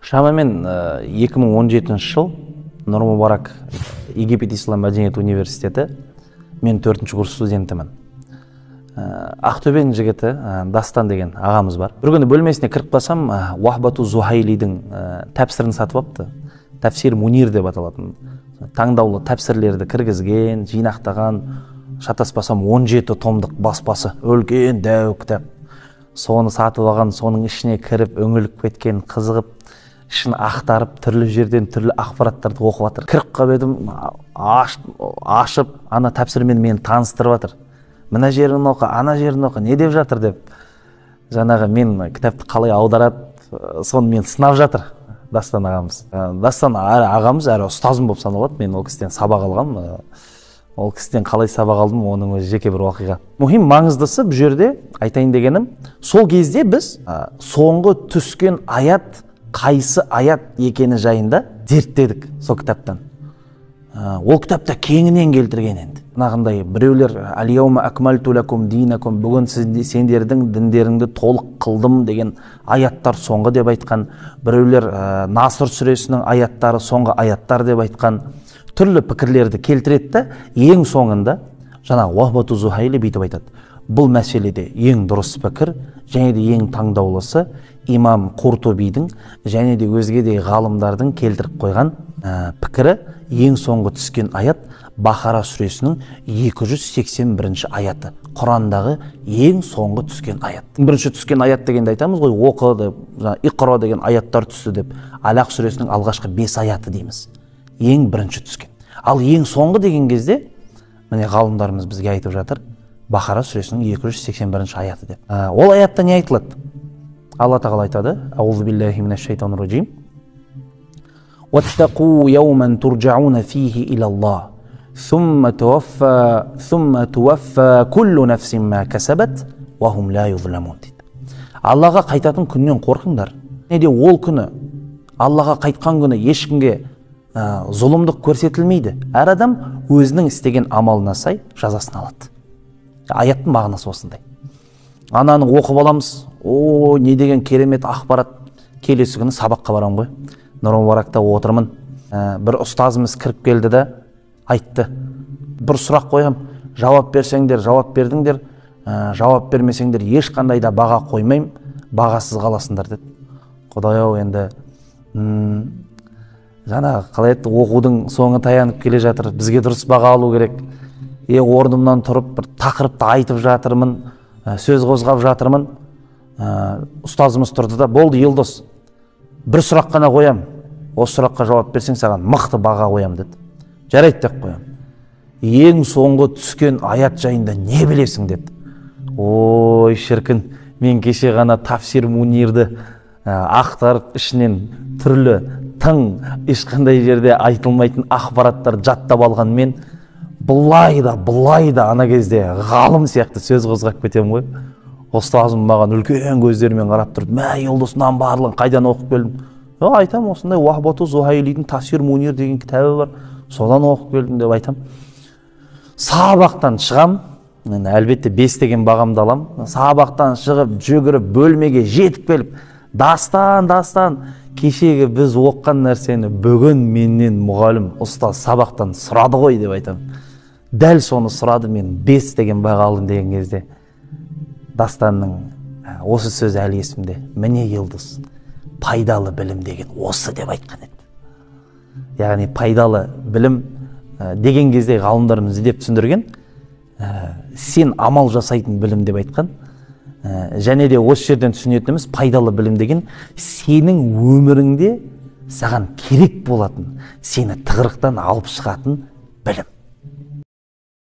Шамамен 2017 жыл Нұр Мүбарак Египет Ислам Мәдениет университеті. Мен 4-ші курс студентімін. Ақтөбенің жігіті Дастан деген ағамыз бар. Бір күні бөлмесіне кіріп қалсам, Уахбату Зухайлидің тәпсірін сатып апты. Тәфсир Мунир деп аталатын. Таңдаулы тәпсірлерді кіргізген, жинақтаған, шатаспасам 17 томдық баспасы, үлкен дәу кітап. Соны сатып алған, соның ішіне кіріп, өңіліп кеткен, қызығып, ішін ақтарып, түрлі жерден түрлі ақпараттарды оқып жатыр. Кіріп қалып едім, ашып, ана тәпсірмен мені таныстырып жатыр. Мына жерін оқы, ана жерін оқы, не деп жатыр деп. Жаңағы мен кітапты қалай аударады, соны мен сынап жатыр Дастан ағамыз. Дастан ағамыз әрі ұстазым болып саналады. Мен ол кісіден сабақ алғам. Ол кісіден қалай сабақ алдым, оның өзі жеке бір оқиға. Мұхим, маңыздысы бұл жерде айтайын дегенім, сол кезде біз соңғы түскен аят қайсы аят екені жайында зерттедік сол кітаптан. Ол кітапта кеңінен келтірген енді. Нағындай біреулер «Алияума акмалту лакум динакум», бүгін сендердің діндеріңді толық қылдым деген аяттар соңғы деп айтқан. Біреулер Наср сүресінің аяттары соңғы аяттар деп айтқан. Түрлі пікірлерді келтіретті. Ең соңында жаңағы Уахбату Зухайли бүйтіп айтады. Бұл мәселеде ең дұрыс пікір және де ең таңдаулысы имам Қуртубидің және де өзге де ғалымдардың келтіріп қойған пікірі ең соңғы түскен аят Бақара сүресінің 281 аяты. Құрандағы ең соңғы түскен аят. Бірінші түскен аят дегенде айтамыз ғой, оқы деп, иқра деген аяттар түсті деп. Алақ сүресінің алғашқы 5 аяты дейміз. Ең бірінші түскен. Ал ең соңғы деген кезде, міне ғалымдарымыз бізге айтып жатыр, Бақара сүресінің 281 аяты деп. Ол аятта не айтылады? Алла тағала айтады: «Аузу биллахи минаш шайтанир раджим. Ваттақу яуман турджауна фихи илаллах. Сумма туаффа куллу нафсин ма касабат ва хум ла юзламун». Аллаға қайтатын күннен қорқыңдар. Неде ол күні, Аллаға қайтқан күні ешкімге зұлымдық көрсетілмейді. Әр адам өзінің істеген амалына сай жазасын алады. Аяттың мағынасы осындай. Ананы оқып аламыз. О, не деген керемет ақпарат. Келесі күні сабаққа барам ғой. Нұр Мүбаракта отырмын. Бір ұстазымыз кіріп келді де айтты. Бір сұрақ қойам. Жауап берсеңдер, жауап бердіңдер. Жауап бермесеңдер, ешқандай да баға қоймайым. Бағасыз қаласыңдар деді. Құдай-ау, енді жаңағы қалай еді, оқудың соңы таянып келе жатыр. Бізге дұрыс баға алу керек. Орнымнан тұрып бір тақырыпты айтып жатырмын, сөз қозғап жатырмын. Ұстазымыз тұрды да: «Болды, Елдос, бір сұрақ қана қоям. Осы сұраққа жауап берсең, саған мықты баға қоям» деді. Жарайды деп қоям. Ең соңғы түскен аят жайында не білесің деді. Ой, шіркін, мен кеше ғана Тафсир Мунирді ақтарып, ішінен түрлі тың, ешқандай жерде айтылмайтын ақпараттар жаттап алған мен бұлай да ана кезде ғалым сияқты сөз қозғап кетем ғой. Ұстазым маған үлкен көздерімен қарап тұрып: «Мә, Елдос, мынаның барлығын қайдан оқып келдің?» Айтам, осындай Уахбату Зухайлидің Тафсир Мунир деген кітабы бар, содан оқып келдім деп айтам. Сабақтан шығам, әлбетте 5 деген бағамды алам. Сабақтан шығып, жүгіріп, бөлмеге жетіп келіп: Дастан, кешегі біз оққан нәрсені бүгін менен мұғалім, ұстаз сабақтан сұрады ғой деп айтам. Дәл соны сұрады, мен 5 деген баға алдым деген кезде Дастанның осы сөзі әлі есімде: «Міне Елдос, пайдалы білім деген осы» деп айтқан еді. Яғни пайдалы білім деген кезде ғалымдарымыз деп түсіндірген, сен амал жасайтын білім деп айтқан. Және де осы жерден түсінетініміз, пайдалы білім деген сенің өміріңде саған керек болатын, сені тығырықтан алып шығатын білім.